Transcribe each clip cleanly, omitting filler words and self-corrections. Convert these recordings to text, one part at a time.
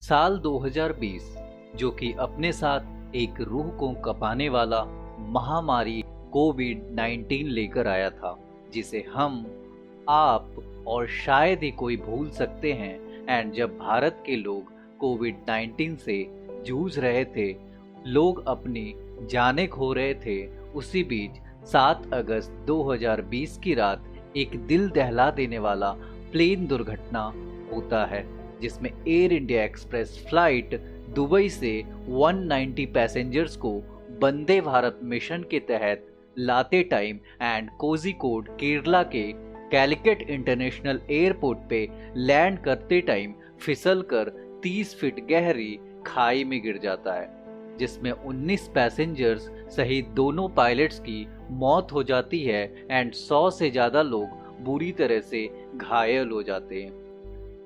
साल 2020 जो कि अपने साथ एक रूह को कंपाने वाला महामारी कोविड-19 लेकर आया था, जिसे हम, आप और शायद ही कोई भूल सकते हैं। एंड जब भारत के लोग कोविड-19 से जूझ रहे थे, लोग अपनी जानें खो रहे थे, उसी बीच 7 अगस्त 2020 की रात एक दिल दहला देने वाला प्लेन दुर्घटना होता है, जिसमें air India express flight Dubai से 190 पैसेंजर्स को वंदे भारत मिशन के तहत लाते टाइम एंड कोझिकोड केरला के कैलिकट इंटरनेशनल एयरपोर्ट पे लैंड करते टाइम फिसल कर 30 फीट गहरी खाई में गिर जाता है, जिसमें 19 पैसेंजर्स सहित दोनों पायलट्स की मौत हो जाती है एंड 100 से ज्यादा लोग बुरी तरह से घायल हो जाते हैं।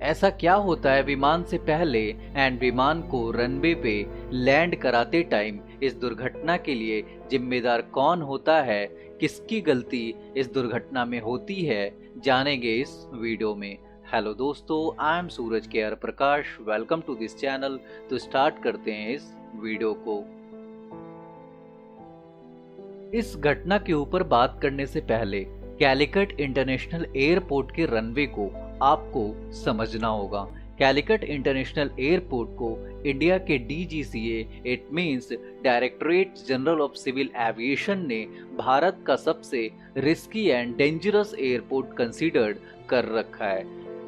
ऐसा क्या होता है विमान से पहले एंड विमान को रनवे पे लैंड कराते टाइम? इस दुर्घटना के लिए जिम्मेदार कौन होता है? किसकी गलती इस दुर्घटना में होती है, जानेंगे इस वीडियो में। हेलो दोस्तों, आई am Suraj K R Prakash, welcome to this channel. तो स्टार्ट करते हैं इस वीडियो को। इस घटना के ऊपर बात करने से पहले कैलिकट इंटरनेशनल एयरपोर्ट के रनवे को आपको समझना होगा। कैलिकट इंटरनेशनल एयरपोर्ट को इंडिया के DGCA it means directorate general of civil aviation ने भारत का सबसे risky and dangerous airport considered कर रखा है,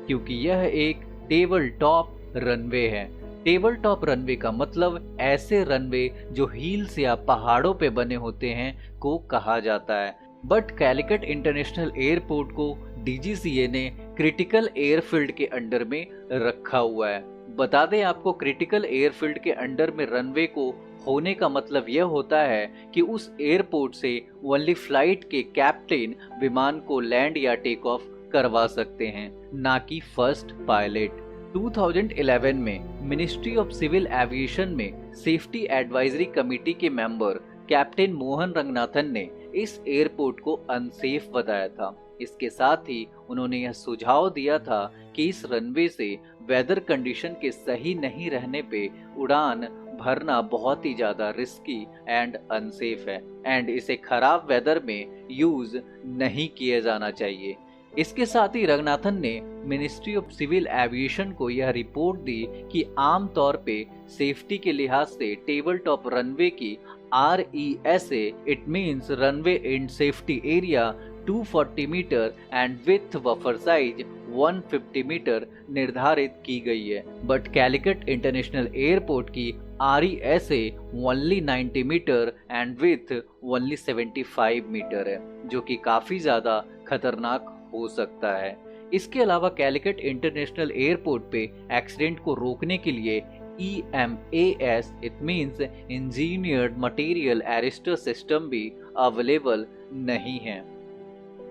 क्योंकि यह एक टेबल टॉप रनवे है। टेबल टॉप रनवे का मतलब ऐसे रनवे जो हिल्स या पहाड़ों पे बने होते हैं को कहा जाता है। बट कैलिकट इंटरनेशनल एयरपोर्ट को DGCA ने क्रिटिकल एयरफील्ड के अंडर में रखा हुआ है। बता दें आपको, क्रिटिकल एयरफील्ड के अंडर में रनवे को होने का मतलब यह होता है कि उस एयरपोर्ट से ओनली फ्लाइट के कैप्टन विमान को लैंड या टेक ऑफ करवा सकते हैं, ना कि फर्स्ट पायलट। 2011 में मिनिस्ट्री ऑफ सिविल एविएशन में सेफ्टी एडवाइजरी कमेटी के मेंबर कैप्टन मोहन रंगनाथन ने इस एयरपोर्ट को अनसेफ बताया था। इसके साथ ही उन्होंने यह सुझाव दिया था कि इस रनवे से वेदर कंडीशन के सही नहीं रहने पे उड़ान भरना बहुत ही ज्यादा रिस्की एंड अनसेफ है एंड इसे खराब वेदर में यूज नहीं किया जाना चाहिए। इसके साथ ही रंगनाथन ने मिनिस्ट्री ऑफ सिविल एविएशन को यह रिपोर्ट दी कि आमतौर पे सेफ्टी के लिहाज से टेबल टॉप रनवे की RESA it means runway end safety area 240 metre and with buffer size 150 metre निर्धारित की गई है। बट कैलिकट इंटरनेशनल एयरपोर्ट की RESA only 90 metre and with only 75 metre है, जो कि काफी ज्यादा खतरनाक हो सकता है। इसके अलावा कैलिकट इंटरनेशनल एयरपोर्ट पे एक्सीडेंट को रोकने के लिए EMAS it means engineered material arrester system भी अवेलेबल नहीं है।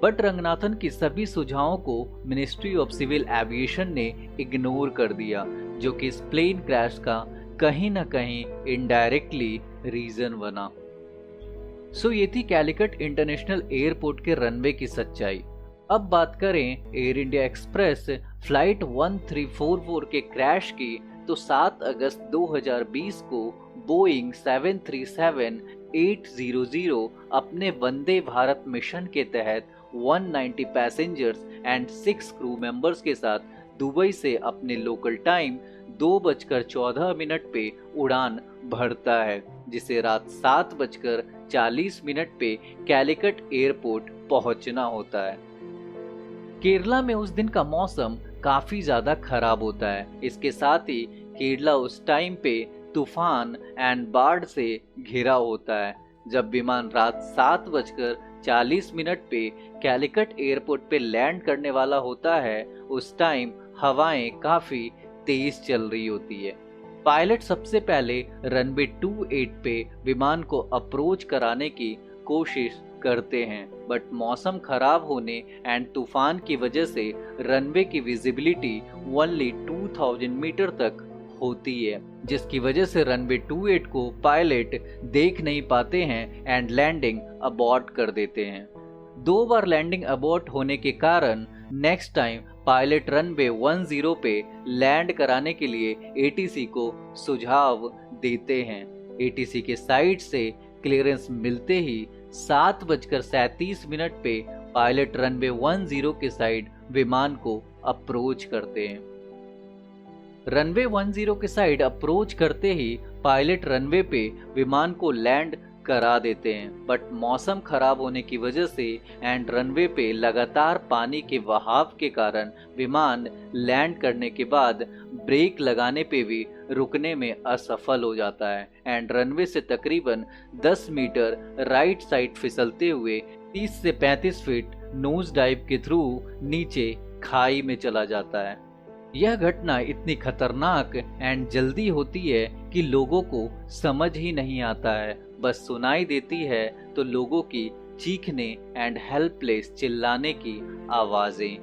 बट रंगनाथन की सभी सुझावों को मिनिस्ट्री ऑफ सिविल एविएशन ने इग्नोर कर दिया, जो कि इस प्लेन क्रैश का कहीं न कहीं इनडायरेक्टली रीजन बना। सो ये थी कैलिकट इंटरनेशनल एयरपोर्ट के रनवे की सच्चाई। अब बात करें एयर इंडिया एक्सप्रेस फ्लाइट 1344 के क्रैश की, तो 7 अगस्त 2020 को बोइंग 737-800 अपने वंदे भारत मिशन के तहत 190 पैसेंजर्स एंड 6 क्रू मेंबर्स के साथ दुबई से अपने लोकल टाइम 2:14 पे उड़ान भरता है, जिसे रात 7:40 पे कैलिकट एयरपोर्ट पहुंचना होता है। केरला में उस दिन का मौसम काफी ज्यादा खराब होता है। इसके साथ ही केरला उस टाइम पे तूफान एंड बाढ़ से घिरा होता है। जब विमान रात 7:40 पे कैलिकट एयरपोर्ट पे लैंड करने वाला होता है, उस टाइम हवाएं काफी तेज चल रही होती है। पायलट सबसे पहले रनवे 28 पे विमान को अप्रोच कराने की कोशिश करते हैं, बट मौसम खराब होने एंड तूफान की वजह से रनवे की विजिबिलिटी ओनली 2000 मीटर तक होती है, जिसकी वजह से रनवे 28 को पायलट देख नहीं पाते हैं एंड लैंडिंग अबॉर्ट कर देते हैं। 2 बार लैंडिंग अबॉर्ट होने के कारण नेक्स्ट टाइम पायलट रनवे 10 पे लैंड कराने के लिए एटीसी को सुझाव देते हैं। एटीसी के साइड से क्लियरेंस मिलते ही 7:37 पे पायलट रनवे 10 के साइड विमान को अप्रोच करते हैं। रनवे 10 के साइड अप्रोच करते ही पायलट रनवे पे विमान को लैंड करा देते हैं, बट मौसम खराब होने की वजह से एंड रनवे पे लगातार पानी के बहाव के कारण विमान लैंड करने के बाद ब्रेक लगाने पे भी रुकने में असफल हो जाता है एंड रनवे से तकरीबन 10 मीटर राइट साइड फिसलते हुए 30 से 35 फीट नोज डाइव के थ्रू नीचे खाई में चला जाता है। यह घटना इतनी खतरनाक एंड जल्दी होती है कि लोगों को समझ ही नहीं आता है, बस सुनाई देती है तो लोगों की चीखने एंड हेल्पलेस चिल्लाने की आवाजें।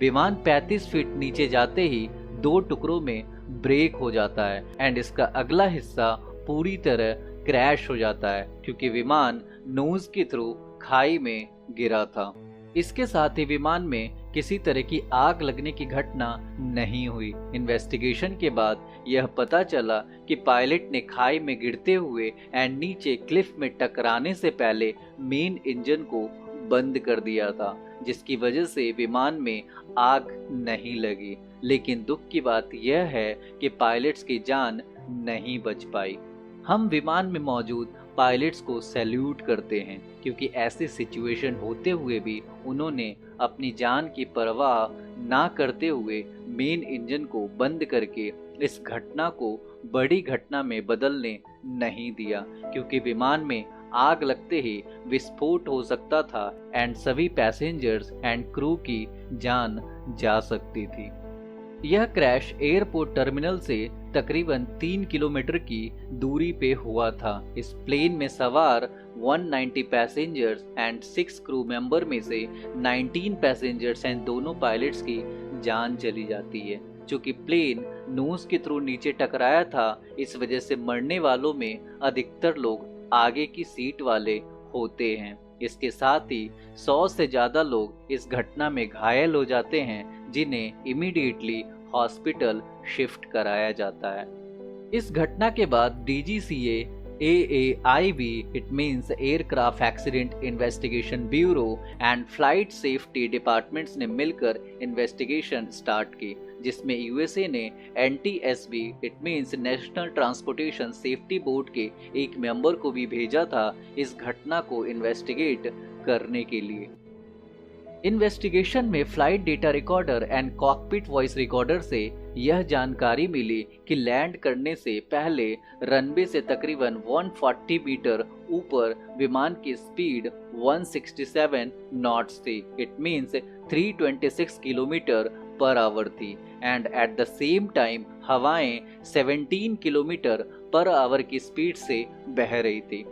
विमान 35 फीट नीचे जाते ही 2 टुकड़ों में ब्रेक हो जाता है एंड इसका अगला हिस्सा पूरी तरह क्रैश हो जाता है क्योंकि विमान नोज के थ्रू खाई में गिरा था। इसके साथ ही विमान में किसी तरह की आग लगने की घटना नहीं हुई। इन्वेस्टिगेशन के बाद यह पता चला कि पायलट ने खाई में गिरते हुए एंड नीचे क्लिफ में टकराने से पहले मेन इंजन को बंद कर दिया था, जिसकी वजह से विमान में आग नहीं लगी। लेकिन दुख की बात यह है कि पायलट्स की जान नहीं बच पाई। हम विमान में मौजूद पायलट्स को सैल्यूट करते हैं क्योंकि ऐसे सिचुएशन होते हुए भी उन्होंने अपनी जान की परवाह ना करते हुए मेन इंजन को बंद करके इस घटना को बड़ी घटना में बदलने नहीं दिया, क्योंकि विमान में आग लगते ही विस्फोट हो सकता था एंड सभी पैसेंजर्स एंड क्रू की जान जा सकती थी। यह क्रैश एयरपोर्ट टर्मिनल से तकरीबन 3 किलोमीटर की दूरी पे हुआ था। इस प्लेन में सवार 190 पैसेंजर्स एंड 6 क्रू मेंबर में से 19 पैसेंजर्स एंड दोनों पायलट्स की जान चली जाती है। चूंकि प्लेन नोज के थ्रू नीचे टकराया था, इस वजह से मरने वालों में अधिकतर लोग आगे की सीट वाले होते हैं। इसके साथ ही 100 से ज्यादा लोग इस घटना में घायल हो जाते हैं, जिन्हें इमीडिएटली हॉस्पिटल शिफ्ट कराया जाता है। इस घटना के बाद DGCA AAIB, it means aircraft accident investigation bureau and flight safety departments ने मिलकर इन्वेस्टिगेशन स्टार्ट की, जिसमें USA ने NTSB, it means national transportation safety board के एक मेंबर को भी भेजा था इस घटना को इन्वेस्टिगेट करने के लिए। इन्वेस्टिगेशन में flight data recorder and cockpit voice recorder से यह जानकारी मिली कि लैंड करने से पहले रनवे से तकरीबन 140 मीटर ऊपर विमान की स्पीड 167 नॉट्स थी, it means 326 kilometre per hour थी and at the same time हवाएं 17 किलोमीटर पर आवर की स्पीड से बह रही थी।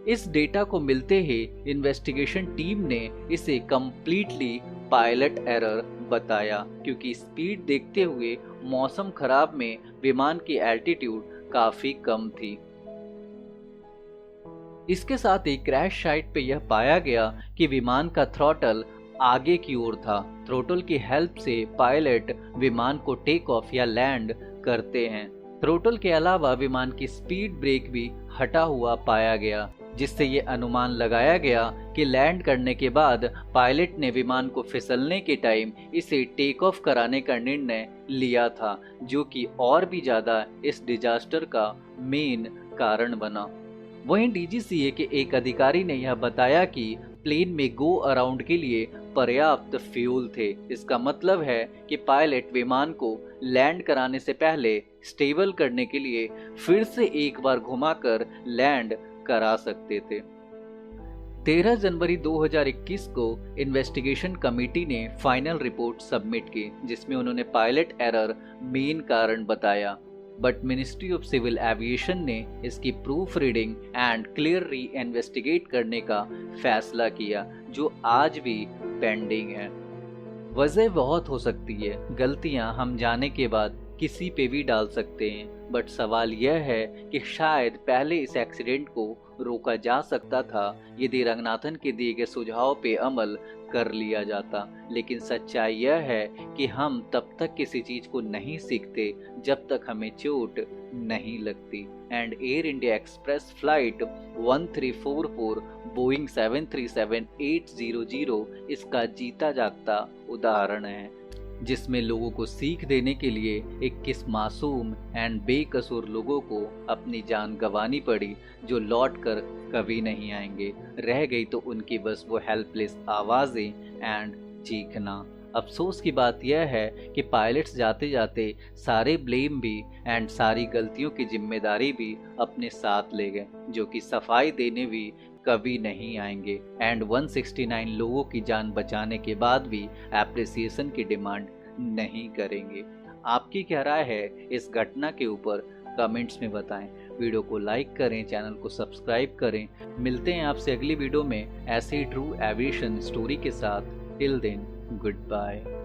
इस डेटा को मिलते ही इन्वेस्टिगेशन टीम ने इसे कंप्लीटली पायलट एरर बताया, क्योंकि स्पीड देखते हुए मौसम खराब में विमान की एल्टीट्यूड काफी कम थी। इसके साथ ही क्रैश साइट पे यह पाया गया कि विमान का थ्रॉटल आगे की ओर था। थ्रोटल की हेल्प से पायलट विमान को टेक ऑफ या लैंड करते हैं। थ्रोटल के अलावा विमान की स्पीड ब्रेक भी हटा हुआ पाया गया, जिससे ये अनुमान लगाया गया कि लैंड करने के बाद पायलट ने विमान को फिसलने के टाइम इसे टेक ऑफ कराने का निर्णय लिया था, जो कि और भी ज्यादा इस डिजास्टर का मेन कारण बना। वहीं DGCA के एक अधिकारी ने यह बताया कि प्लेन में गो अराउंड के लिए पर्याप्त फ्यूल थे। इसका मतलब है कि पायलट विमान को लैंड कराने से पहले स्टेबल करने के लिए फिर से एक बार घुमाकर लैंड करा सकते थे। 13 जनवरी 2021 को इन्वेस्टिगेशन कमेटी ने फाइनल रिपोर्ट सबमिट की, जिसमें उन्होंने पायलट एरर मेन कारण बताया, बट मिनिस्ट्री ऑफ सिविल एविएशन ने इसकी proof reading and clear reinvestigate करने का फैसला किया, जो आज भी पेंडिंग है। वजह बहुत हो सकती है, गलतियां हम जाने के बाद किसी पे भी डाल सकते हैं, बट सवाल यह है कि शायद पहले इस एक्सीडेंट को रोका जा सकता था यदि रंगनाथन के दिए गए सुझाव पे अमल कर लिया जाता। लेकिन सच्चाई यह है कि हम तब तक किसी चीज को नहीं सीखते जब तक हमें चोट नहीं लगती। And air India express flight 1344 Boeing 737-800 इसका जीता जागता उदाहरण है, जिसमें लोगों को सीख देने के लिए 21 मासूम एंड बेकसूर लोगों को अपनी जान गंवानी पड़ी, जो लौट कर कभी नहीं आएंगे। रह गई तो उनकी बस वो हेल्पलेस आवाजें एंड चीखना। अफसोस की बात यह है कि पायलट्स जाते जाते सारे ब्लेम भी एंड सारी गलतियों की जिम्मेदारी भी अपने साथ ले गए, जो कि सफाई देने भी कभी नहीं आएंगे एंड 169 लोगों की जान बचाने के बाद भी एप्रिसिएशन की डिमांड नहीं करेंगे। आपकी क्या राय है इस घटना के ऊपर? कमेंट्स में बताएं। वीडियो को लाइक करें, चैनल को सब्सक्राइब करें। मिलते हैं आपसे अगली वीडियो में ऐसे ही ट्रू एविएशन स्टोरी के साथ। Till then, good bye.